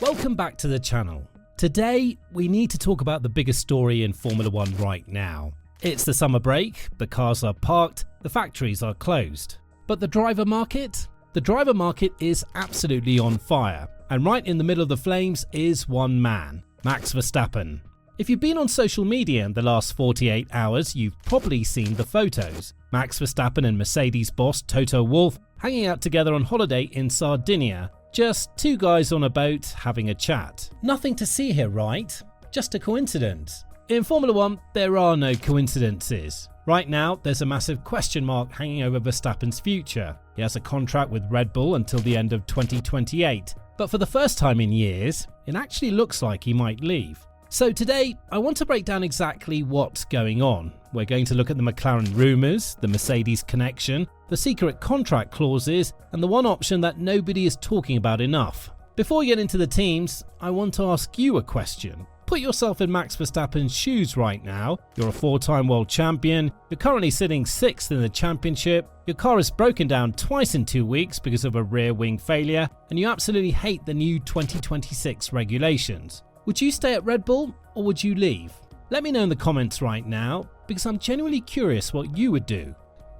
Welcome back to the channel. Today, we need to talk about the biggest story in Formula 1 right now. It's the summer break, the cars are parked, the factories are closed. But the driver market? The driver market is absolutely on fire, and right in the middle of the flames is one man, Max Verstappen. If you've been on social media in the last 48 hours, you've probably seen the photos. Max Verstappen and Mercedes boss Toto Wolff hanging out together on holiday in Sardinia. Just two guys on a boat having a chat. Nothing to see here, right? Just a coincidence. In Formula 1, there are no coincidences. Right now, there's a massive question mark hanging over Verstappen's future. He has a contract with Red Bull until the end of 2028, but for the first time in years, it actually looks like he might leave. So today, I want to break down exactly what's going on. We're going to look at the McLaren rumours, the Mercedes connection, the secret contract clauses, and the one option that nobody is talking about enough. Before we get into the teams, I want to ask you a question. Put yourself in Max Verstappen's shoes right now. You're a four-time world champion, you're currently sitting 6th in the championship, your car is broken down twice in 2 weeks because of a rear wing failure, and you absolutely hate the new 2026 regulations. Would you stay at Red Bull or would you leave? Let me know in the comments right now, because I'm genuinely curious what you would do.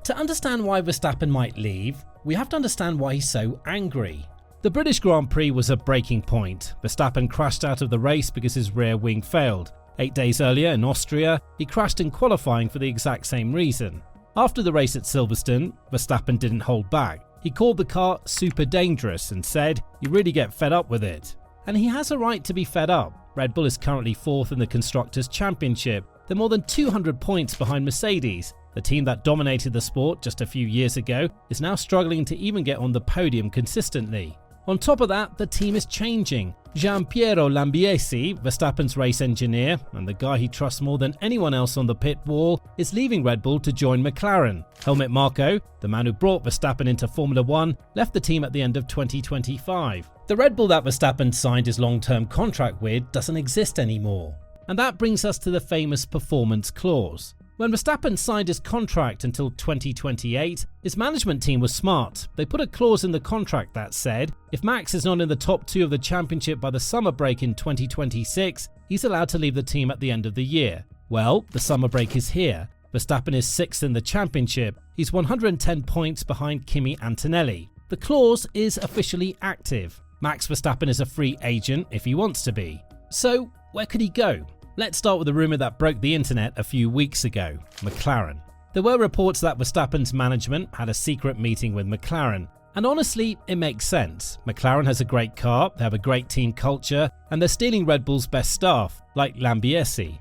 To understand why Verstappen might leave, we have to understand why he's so angry. The British Grand Prix was a breaking point. Verstappen crashed out of the race because his rear wing failed. 8 days earlier in Austria, he crashed in qualifying for the exact same reason. After the race at Silverstone, Verstappen didn't hold back. He called the car super dangerous and said, "You really get fed up with it." And he has a right to be fed up. Red Bull is currently 4th in the Constructors' Championship. They're more than 200 points behind Mercedes. The team that dominated the sport just a few years ago is now struggling to even get on the podium consistently. On top of that, the team is changing. Gianpiero Lambiase, Verstappen's race engineer, and the guy he trusts more than anyone else on the pit wall, is leaving Red Bull to join McLaren. Helmut Marko, the man who brought Verstappen into Formula 1, left the team at the end of 2025. The Red Bull that Verstappen signed his long-term contract with doesn't exist anymore. And that brings us to the famous performance clause. When Verstappen signed his contract until 2028, his management team was smart. They put a clause in the contract that said, if Max is not in the top 2 of the championship by the summer break in 2026, he's allowed to leave the team at the end of the year. Well, the summer break is here. Verstappen is 6th in the championship. He's 110 points behind Kimi Antonelli. The clause is officially active. Max Verstappen is a free agent if he wants to be. So, where could he go? Let's start with a rumour that broke the internet a few weeks ago, McLaren. There were reports that Verstappen's management had a secret meeting with McLaren, and honestly, it makes sense. McLaren has a great car, they have a great team culture, and they're stealing Red Bull's best staff, like Lambiase.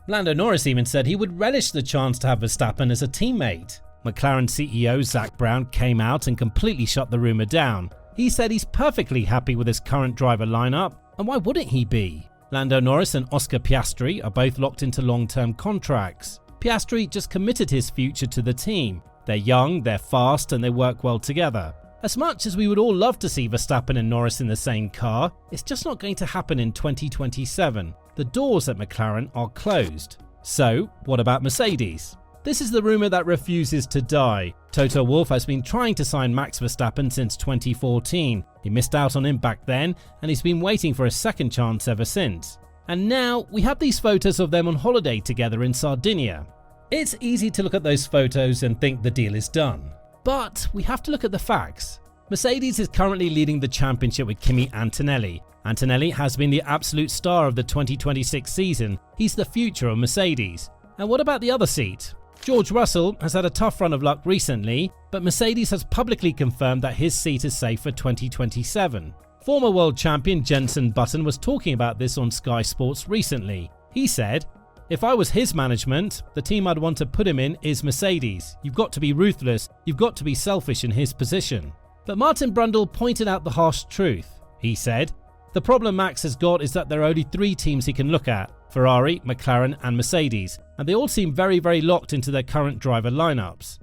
Lando Norris even said he would relish the chance to have Verstappen as a teammate. McLaren CEO Zak Brown came out and completely shut the rumour down. He said he's perfectly happy with his current driver lineup, and why wouldn't he be? Lando Norris and Oscar Piastri are both locked into long-term contracts. Piastri just committed his future to the team. They're young, they're fast, and they work well together. As much as we would all love to see Verstappen and Norris in the same car, it's just not going to happen in 2027. The doors at McLaren are closed. So, what about Mercedes? This is the rumour that refuses to die. Toto Wolff has been trying to sign Max Verstappen since 2014. He missed out on him back then, and he's been waiting for a second chance ever since. And now we have these photos of them on holiday together in Sardinia. It's easy to look at those photos and think the deal is done. But we have to look at the facts. Mercedes is currently leading the championship with Kimi Antonelli. Antonelli has been the absolute star of the 2026 season. He's the future of Mercedes. And what about the other seat? George Russell has had a tough run of luck recently, but Mercedes has publicly confirmed that his seat is safe for 2027. Former world champion Jenson Button was talking about this on Sky Sports recently. He said, "If I was his management, the team I'd want to put him in is Mercedes. You've got to be ruthless, you've got to be selfish in his position." But Martin Brundle pointed out the harsh truth. He said, "The problem Max has got is that there are only 3 teams he can look at: Ferrari, McLaren and Mercedes, and they all seem very locked into their current driver lineups."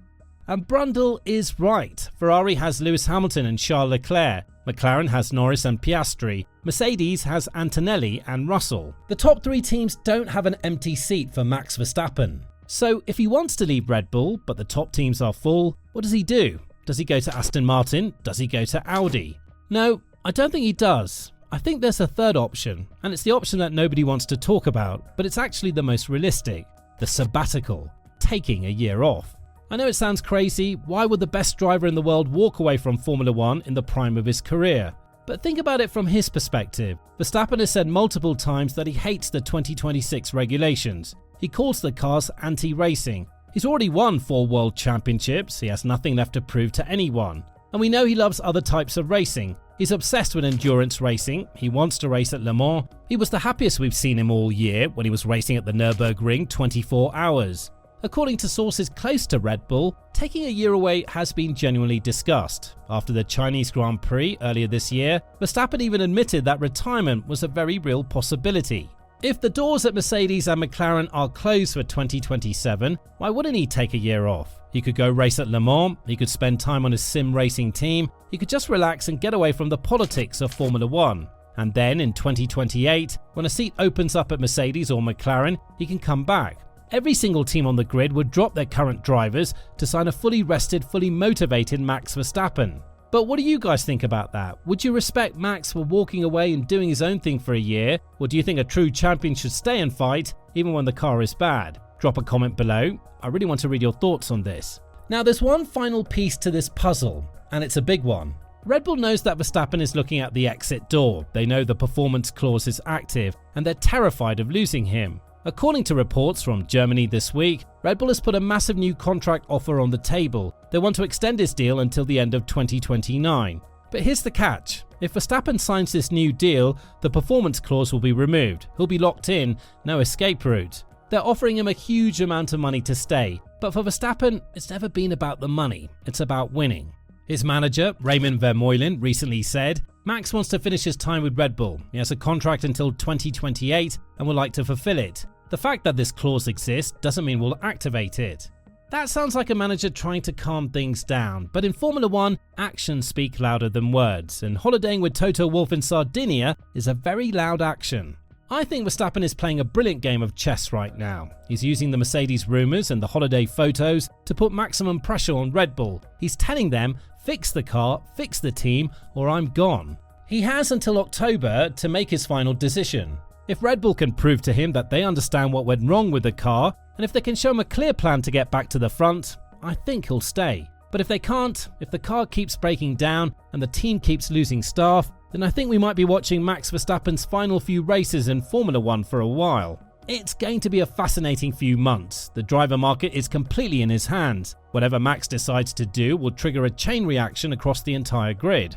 And Brundle is right. Ferrari has Lewis Hamilton and Charles Leclerc, McLaren has Norris and Piastri, Mercedes has Antonelli and Russell. The top 3 teams don't have an empty seat for Max Verstappen. So if he wants to leave Red Bull but the top teams are full, what does he do? Does he go to Aston Martin? Does he go to Audi? No, I don't think he does. I think there's a third option, and it's the option that nobody wants to talk about, but it's actually the most realistic: the sabbatical, taking a year off. I know it sounds crazy. Why would the best driver in the world walk away from Formula 1 in the prime of his career? But think about it from his perspective. Verstappen has said multiple times that he hates the 2026 regulations. He calls the cars anti-racing. He's already won 4 world championships. He has nothing left to prove to anyone. And we know he loves other types of racing. He's obsessed with endurance racing. He wants to race at Le Mans. He was the happiest we've seen him all year when he was racing at the Nürburgring 24 hours. According to sources close to Red Bull, taking a year away has been genuinely discussed. After the Chinese Grand Prix earlier this year, Verstappen even admitted that retirement was a very real possibility. If the doors at Mercedes and McLaren are closed for 2027, why wouldn't he take a year off? He could go race at Le Mans, he could spend time on his sim racing team, he could just relax and get away from the politics of Formula 1. And then in 2028, when a seat opens up at Mercedes or McLaren, he can come back. Every single team on the grid would drop their current drivers to sign a fully rested, fully motivated Max Verstappen. But what do you guys think about that? Would you respect Max for walking away and doing his own thing for a year? Or do you think a true champion should stay and fight even when the car is bad? Drop a comment below. I really want to read your thoughts on this. Now there's one final piece to this puzzle, and it's a big one. Red Bull knows that Verstappen is looking at the exit door. They know the performance clause is active, and they're terrified of losing him. According to reports from Germany this week, Red Bull has put a massive new contract offer on the table. They want to extend his deal until the end of 2029. But here's the catch. If Verstappen signs this new deal, the performance clause will be removed. He'll be locked in, no escape route. They're offering him a huge amount of money to stay. But for Verstappen, it's never been about the money. It's about winning. His manager, Raymond Vermeulen, recently said, Max wants to finish his time with Red Bull. He has a contract until 2028 and would like to fulfill it. The fact that this clause exists doesn't mean we'll activate it. That sounds like a manager trying to calm things down, but in Formula 1, actions speak louder than words, and holidaying with Toto Wolff in Sardinia is a very loud action. I think Verstappen is playing a brilliant game of chess right now. He's using the Mercedes rumours and the holiday photos to put maximum pressure on Red Bull. He's telling them, fix the car, fix the team, or I'm gone. He has until October to make his final decision. If Red Bull can prove to him that they understand what went wrong with the car, and if they can show him a clear plan to get back to the front, I think he'll stay. But if they can't, if the car keeps breaking down and the team keeps losing staff, then I think we might be watching Max Verstappen's final few races in Formula 1 for a while. It's going to be a fascinating few months. The driver market is completely in his hands. Whatever Max decides to do will trigger a chain reaction across the entire grid.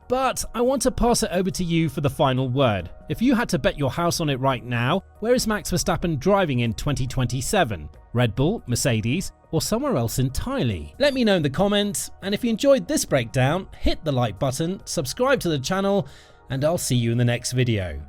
But I want to pass it over to you for the final word. If you had to bet your house on it right now, where is Max Verstappen driving in 2027? Red Bull, Mercedes, or somewhere else entirely? Let me know in the comments, and if you enjoyed this breakdown, hit the like button, subscribe to the channel, and I'll see you in the next video.